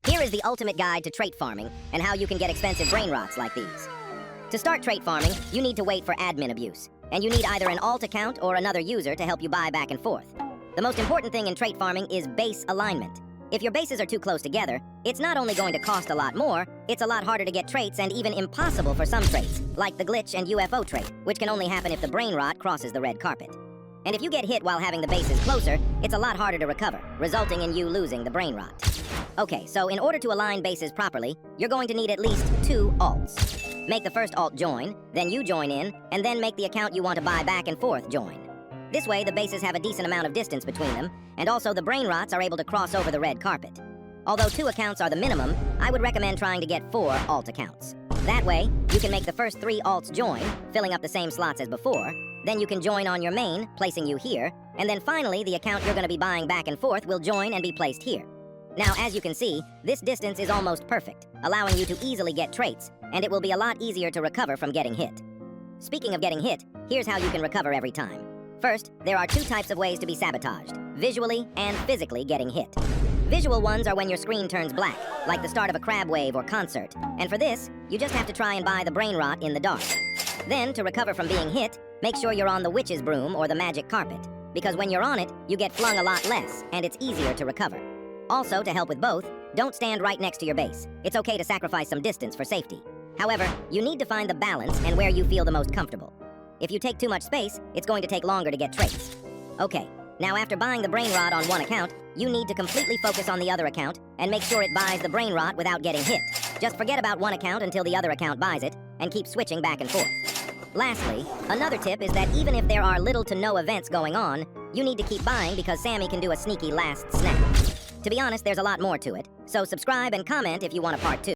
Here is the ultimate guide to trait farming and how you can get expensive brainrots like these. To start trait farming, you need to wait for admin abuse, and you need either an alt account or another user to help you buy back and forth. The most important thing in trait farming is base alignment. If your bases are too close together, it's not only going to cost a lot more, it's a lot harder to get traits and even impossible for some traits, like the glitch and UFO trait, which can only happen if the brainrot crosses the red carpet. And if you get hit while having the bases closer, it's a lot harder to recover, resulting in you losing the brainrot. Okay, so in order to align bases properly, you're going to need at least 2 alts. Make the first alt join, then you join in, and then make the account you want to buy back and forth join. This way, the bases have a decent amount of distance between them, and also the brainrots are able to cross over the red carpet. Although 2 accounts are the minimum, I would recommend trying to get 4 alt accounts. That way, you can make the first 3 alts join, filling up the same slots as before, then you can join on your main, placing you here, and then finally, the account you're going to be buying back and forth will join and be placed here. Now, as you can see, this distance is almost perfect, allowing you to easily get traits, and it will be a lot easier to recover from getting hit. Speaking of getting hit, here's how you can recover every time. First, there are 2 types of ways to be sabotaged, visually and physically getting hit. Visual ones are when your screen turns black, like the start of a crab wave or concert, and for this, you just have to try and buy the brainrot in the dark. Then, to recover from being hit, make sure you're on the witch's broom or the magic carpet, because when you're on it, you get flung a lot less, and it's easier to recover. Also, to help with both, don't stand right next to your base. It's okay to sacrifice some distance for safety. However, you need to find the balance and where you feel the most comfortable. If you take too much space, it's going to take longer to get traits. Okay, now after buying the brainrot on one account, you need to completely focus on the other account and make sure it buys the brainrot without getting hit. Just forget about one account until the other account buys it, and keep switching back and forth. Lastly, another tip is that even if there are little to no events going on, you need to keep buying because Sammy can do a sneaky last snap. To be honest, there's a lot more to it, so subscribe and comment if you want a part 2.